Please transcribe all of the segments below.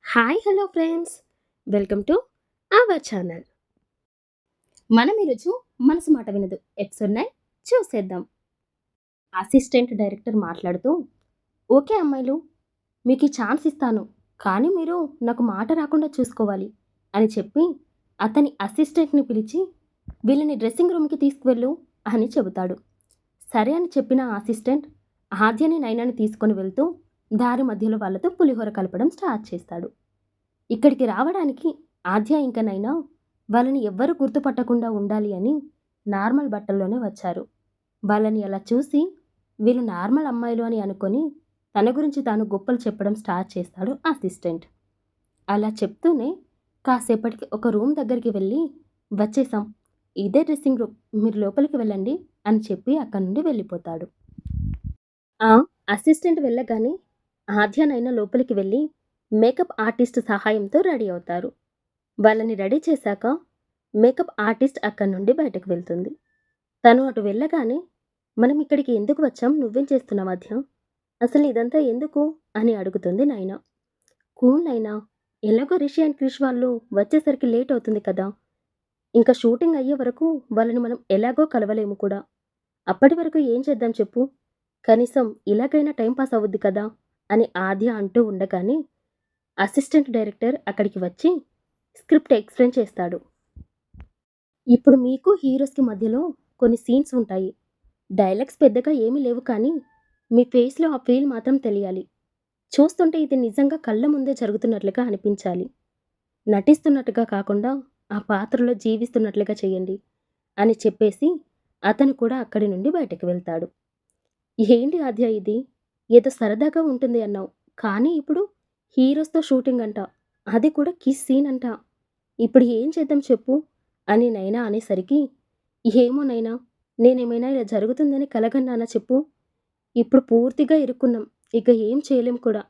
Hi hello friends, welcome to our channel. మనం ఈరోజు మనసు మాట వినదు ఎపిసోడ్ 9 చూసేద్దాం. అసిస్టెంట్ డైరెక్టర్ మాట్లాడుతూ, ఓకే అమ్మాయిలు, మీకు ఈ ఛాన్స్ ఇస్తాను, కానీ మీరు నాకు మాట రాకుండా చూసుకోవాలి అని చెప్పి అతని అసిస్టెంట్ని పిలిచి వీళ్ళని డ్రెస్సింగ్ రూమ్కి తీసుకువెళ్ళు అని చెబుతాడు. సరే అని చెప్పిన ఆ అసిస్టెంట్ ఆద్యని నైనాని తీసుకొని వెళ్తూ దారి మధ్యలో వాళ్ళతో పులిహోర కలపడం స్టార్ట్ చేస్తాడు. ఇక్కడికి రావడానికి ఆద్య ఇంక నైనా వాళ్ళని ఎవ్వరూ గుర్తుపట్టకుండా ఉండాలి అని నార్మల్ బట్టల్లోనే వచ్చారు. వాళ్ళని అలా చూసి వీళ్ళు నార్మల్ అమ్మాయిలు అని అనుకొని తన గురించి తాను గొప్పలు చెప్పడం స్టార్ట్ చేస్తాడు అసిస్టెంట్. అలా చెప్తూనే కాసేపటికి ఒక రూమ్ దగ్గరికి వెళ్ళి, వచ్చేసాం, ఇదే డ్రెస్సింగ్ రూమ్, మీరు లోపలికి వెళ్ళండి అని చెప్పి అక్కడి నుండి వెళ్ళిపోతాడు. ఆ అసిస్టెంట్ వెళ్ళగానే ఆద్యనైనా లోపలికి వెళ్ళి మేకప్ ఆర్టిస్ట్ సహాయంతో రెడీ అవుతారు. వాళ్ళని రెడీ చేశాక మేకప్ ఆర్టిస్ట్ అక్కడి నుండి బయటకు వెళ్తుంది. తను అటు వెళ్ళగానే, మనం ఇక్కడికి ఎందుకు వచ్చాం, నువ్వేం చేస్తున్నావు ఆద్య, అసలు ఇదంతా ఎందుకు అని అడుగుతుంది నైనా. కూల్ నైనా, ఎలాగో రిషి అండ్ క్రిష్ వాళ్ళు వచ్చేసరికి లేట్ అవుతుంది కదా, ఇంకా షూటింగ్ అయ్యే వరకు వాళ్ళని మనం ఎలాగో కలవలేము కూడా, అప్పటి వరకు ఏం చేద్దాం చెప్పు, కనీసం ఇలాగైనా టైంపాస్ అవుద్ది కదా అని ఆద్య అంటూ ఉండగానే అసిస్టెంట్ డైరెక్టర్ అక్కడికి వచ్చి స్క్రిప్ట్ ఎక్స్ప్లెయిన్ చేస్తాడు. ఇప్పుడు మీకు హీరోస్కి మధ్యలో కొన్ని సీన్స్ ఉంటాయి. డైలాగ్స్ పెద్దగా ఏమీ లేవు, కానీ మీ ఫేస్లో ఆ ఫీల్ మాత్రం తెలియాలి. చూస్తుంటే ఇది నిజంగా కళ్ళ ముందే జరుగుతున్నట్లుగా అనిపించాలి. నటిస్తున్నట్టుగా కాకుండా ఆ పాత్రలో జీవిస్తున్నట్లుగా చేయండి అని చెప్పేసి అతను కూడా అక్కడి నుండి బయటకు వెళ్తాడు. ఏంటి ఆద్య ఇది, ఏదో సరదాగా ఉంటుంది అన్నావు, కానీ ఇప్పుడు హీరోస్తో షూటింగ్ అంట, అది కూడా కిస్ సీన్ అంట, ఇప్పుడు ఏం చేద్దాం చెప్పు అని నైనా అనేసరికి, ఏమో నైనా, నేనేమైనా ఇలా జరుగుతుందని కలగన్నానా చెప్పు, ఇప్పుడు పూర్తిగా ఇరుక్కున్నాం, ఇక ఏం చేయలేం కూడా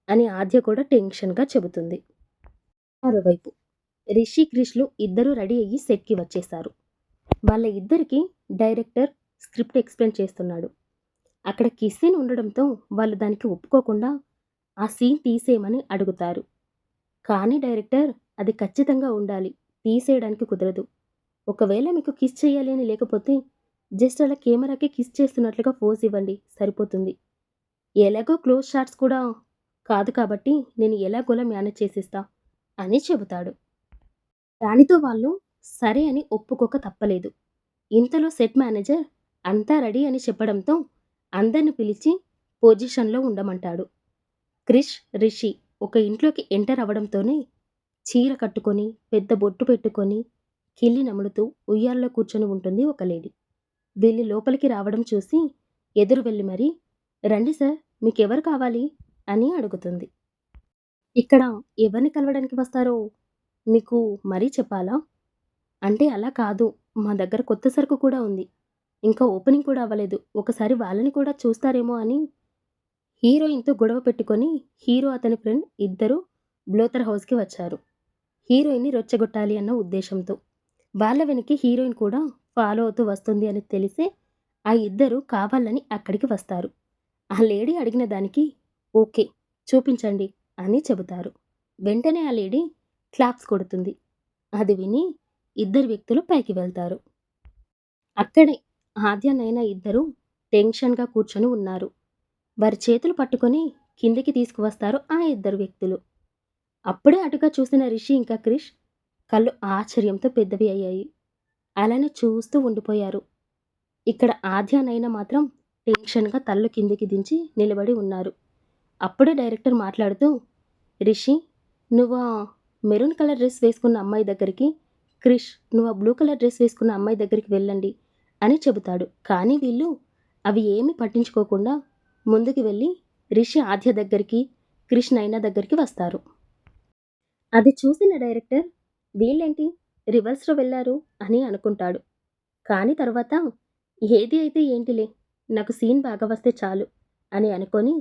అని ఆద్య కూడా టెన్షన్గా చెబుతుంది. మరోవైపు రిషి క్రిష్లు ఇద్దరూ రెడీ అయ్యి సెట్కి వచ్చేశారు. వాళ్ళ ఇద్దరికి డైరెక్టర్ స్క్రిప్ట్ ఎక్స్ప్లెయిన్ చేస్తున్నాడు. అక్కడ కిస్ సీన్ ఉండడంతో వాళ్ళు దానికి ఒప్పుకోకుండా ఆ సీన్ తీసేయమని అడుగుతారు. కానీ డైరెక్టర్, అది ఖచ్చితంగా ఉండాలి, తీసేయడానికి కుదరదు, ఒకవేళ మీకు కిస్ చేయాలి అని లేకపోతే జస్ట్ అలా కెమెరాకి కిస్ చేస్తున్నట్లుగా పోజ్ ఇవ్వండి, సరిపోతుంది, ఎలాగో క్లోజ్ షాట్స్ కూడా కాదు కాబట్టి నేను ఎలాగోలా మేనేజ్ చేసేస్తా అని చెబుతాడు. దానితో వాళ్ళు సరే అని ఒప్పుకోక తప్పలేదు. ఇంతలో సెట్ మేనేజర్ అంతా రెడీ అని చెప్పడంతో అందరిని పిలిచి పొజిషన్లో ఉండమంటాడు. క్రిష్, రిషి ఒక ఇంట్లోకి ఎంటర్ అవ్వడంతోనే చీర కట్టుకొని పెద్ద బొట్టు పెట్టుకొని కిల్లి నములుతూ ఉయ్యాల్లో కూర్చొని ఉంటుంది ఒక లేడీ. వీళ్ళు లోపలికి రావడం చూసి ఎదురు వెళ్ళి మరీ, రండి సార్, మీకెవరు కావాలి అని అడుగుతుంది. ఇక్కడ ఎవరిని కలవడానికి వస్తారో మీకు మరీ చెప్పాలా, అంటే అలా కాదు, మా దగ్గర కొత్త సరుకు కూడా ఉంది, ఇంకా ఓపెనింగ్ కూడా అవ్వలేదు, ఒకసారి వాళ్ళని కూడా చూస్తారేమో అని హీరోయిన్తో గొడవ పెట్టుకొని హీరో అతని ఫ్రెండ్ ఇద్దరు బ్లోతర్ హౌస్కి వచ్చారు. హీరోయిన్ని రొచ్చగొట్టాలి అన్న ఉద్దేశంతో వాళ్ళ వెనక్కి హీరోయిన్ కూడా ఫాలో అవుతూ వస్తుంది అని తెలిసే ఆ ఇద్దరు కావాలని అక్కడికి వస్తారు. ఆ లేడీ అడిగిన దానికి ఓకే, చూపించండి అని చెబుతారు. వెంటనే ఆ లేడీ క్లాప్స్ కొడుతుంది. అది విని ఇద్దరు వ్యక్తులు పైకి వెళ్తారు. అక్కడే ఆద్య నైనా ఇద్దరు టెన్షన్గా కూర్చొని ఉన్నారు. వారి చేతులు పట్టుకొని కిందికి తీసుకువస్తారు ఆ ఇద్దరు వ్యక్తులు. అప్పుడే అటుగా చూసిన రిషి ఇంకా క్రిష్ కళ్ళు ఆశ్చర్యంతో పెద్దవి అయ్యాయి. అలానే చూస్తూ ఉండిపోయారు. ఇక్కడ ఆద్య నైనా మాత్రం టెన్షన్గా తల్లు కిందికి దించి నిలబడి ఉన్నారు. అప్పుడే డైరెక్టర్ మాట్లాడుతూ, రిషి, నువ్వు ఆ మెరూన్ కలర్ డ్రెస్ వేసుకున్న అమ్మాయి దగ్గరికి, క్రిష్, నువ్వు ఆ బ్లూ కలర్ డ్రెస్ వేసుకున్న అమ్మాయి దగ్గరికి వెళ్ళండి అని చెబుతాడు. కానీ వీళ్ళు అవి ఏమీ పట్టించుకోకుండా ముందుకు వెళ్ళి రిషి ఆద్య దగ్గరికి, క్రిష్ నైనా దగ్గరికి వస్తారు. అది చూసిన డైరెక్టర్, వీళ్ళేంటి రివర్స్లో వెళ్ళారు అని అనుకుంటాడు. కానీ తర్వాత ఏది అయితే ఏంటిలే, నాకు సీన్ బాగా వస్తే చాలు అని అనుకొని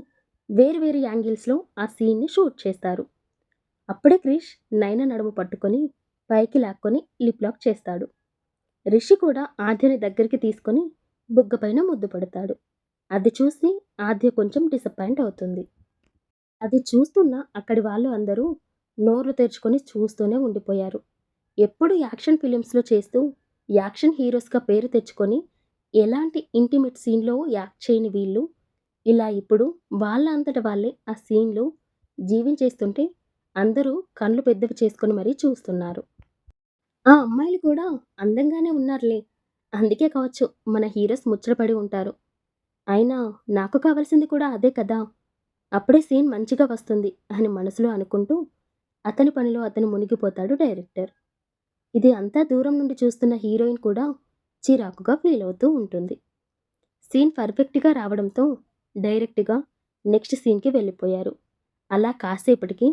వేరు యాంగిల్స్లో ఆ సీన్ని షూట్ చేస్తారు. అప్పుడే క్రిష్ నైనా నడుము పట్టుకొని పైకి లాక్కొని లిప్ లాక్ చేస్తాడు. రిషి కూడా ఆద్యని దగ్గరికి తీసుకొని బుగ్గపైన ముద్దు పడతాడు. అది చూసి ఆద్య కొంచెం డిసప్పాయింట్ అవుతుంది. అది చూస్తున్న అక్కడి వాళ్ళు అందరూ నోరు తెరుచుకొని చూస్తూనే ఉండిపోయారు. ఎప్పుడు యాక్షన్ ఫిలిమ్స్‌లో చేస్తూ, యాక్షన్ హీరోస్‌గా పేరు తెచ్చుకొని, ఎలాంటి ఇంటిమేట్ సీన్‌లో యాక్ట్ చేయని వీళ్ళు, ఇలా ఇప్పుడు వాళ్ళ అంతట వాళ్ళే ఆ సీన్‌లో జీవించేస్తుంటే, అందరూ కళ్ళు పెద్దవి చేసుకొని మరీ చూస్తున్నారు. ఆ అమ్మాయిలు కూడా అందంగానే ఉన్నారులే. అందుకే కావచ్చు మన హీరోస్ ముచ్చటపడి ఉంటారు. అయినా నాకు కావాల్సింది కూడా అదే కదా! అప్పుడే సీన్ మంచిగా వస్తుంది అని మనసులో అనుకుంటూ, అతని పనిలో అతను మునిగిపోతాడు డైరెక్టర్. ఇది అంతా దూరం నుండి చూస్తున్న హీరోయిన్ కూడా చిరాకుగా ఫీల్ అవుతూ ఉంటుంది. సీన్ పర్ఫెక్ట్‌గా రావడంతో డైరెక్ట్‌గా నెక్స్ట్ సీన్‌కి వెళ్ళిపోయారు. అలా కాసేపటికి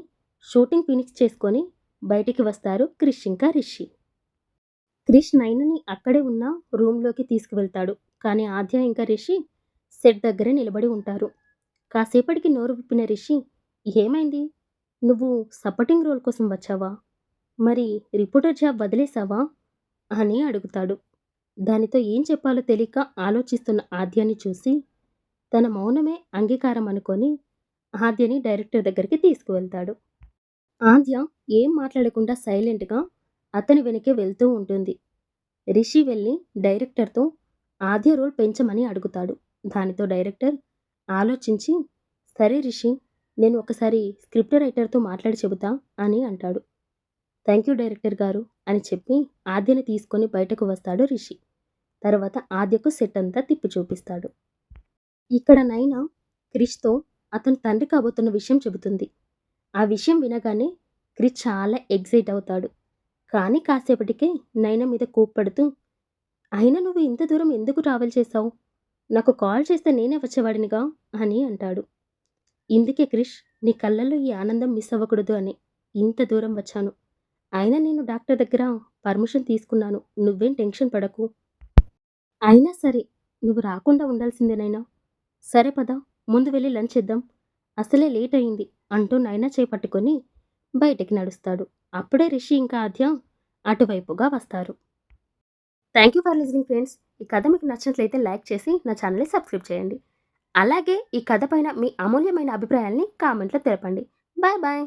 షూటింగ్ ఫినిష్ చేసుకొని బయటికి వస్తారు క్రిష్ ఇంకా రిషి. క్రిష్ నైనని అక్కడే ఉన్న రూమ్‌లోకి తీసుకువెళ్తాడు. కానీ ఆద్య ఇంకా రిషి సెట్ దగ్గరే నిలబడి ఉంటారు. కాసేపటికి నోరు విప్పిన రిషి, "ఏమైంది? నువ్వు సపోర్టింగ్ రోల్ కోసం వచ్చావా? మరి రిపోర్టర్ జాబ్ వదిలేసావా?" అని అడుగుతాడు. దానితో ఏం చెప్పాలో తెలియక ఆలోచిస్తున్న ఆద్యని చూసి, తన మౌనమే అంగీకారం అనుకొని ఆద్యని డైరెక్టర్ దగ్గరికి తీసుకువెళ్తాడు. ఆద్య ఏం మాట్లాడకుండా సైలెంట్‌గా అతని వెనకే వెళ్తూ ఉంటుంది. రిషి వెళ్ళి డైరెక్టర్‌తో ఆద్య రోల్ పెంచమని అడుగుతాడు. దానితో డైరెక్టర్ ఆలోచించి, "సరే రిషి, నేను ఒకసారి స్క్రిప్ట్ రైటర్‌తో మాట్లాడి చెబుతా" అని అంటాడు. "థ్యాంక్ యూ డైరెక్టర్ గారు" అని చెప్పి ఆద్యని తీసుకొని బయటకు వస్తాడు రిషి. తర్వాత ఆద్యకు సెట్ అంతా తిప్పి చూపిస్తాడు. ఇక్కడ నైనా క్రిష్‌తో అతని తండ్రి కాబోతున్న విషయం చెబుతుంది. ఆ విషయం వినగానే క్రిష్ చాలా ఎక్సైట్ అవుతాడు. కానీ కాసేపటికే నైనా మీద కోప్పడుతూ, "అయినా నువ్వు ఇంత దూరం ఎందుకు ట్రావెల్ చేశావు? నాకు కాల్ చేస్తే నేనే వచ్చేవాడినిగా" అని అంటాడు. "ఇందుకే క్రిష్, నీ కళ్ళల్లో ఈ ఆనందం మిస్ అవ్వకూడదు అని ఇంత దూరం వచ్చాను. అయినా నేను డాక్టర్ దగ్గర పర్మిషన్ తీసుకున్నాను. నువ్వేం టెన్షన్ పడకు. అయినా సరే నువ్వు రాకుండా ఉండాల్సిందేనైనా. సరే పద, ముందు వెళ్ళి లంచ్ చేద్దాం. అసలే లేట్ అయింది" అంటూ నైనా చేయి పట్టుకొని బయటికి నడుస్తాడు. అప్పుడే రిషి ఇంకా ఆద్య అటువైపుగా వస్తారు. Thank you for listening friends. ఈ కథ మీకు నచ్చినట్లయితే లైక్ చేసి నా ఛానల్‌ని సబ్స్క్రైబ్ చేయండి. అలాగే ఈ కథ పైన మీ అమూల్యమైన అభిప్రాయాల్ని కామెంట్‌లో తెలపండి. Bye bye.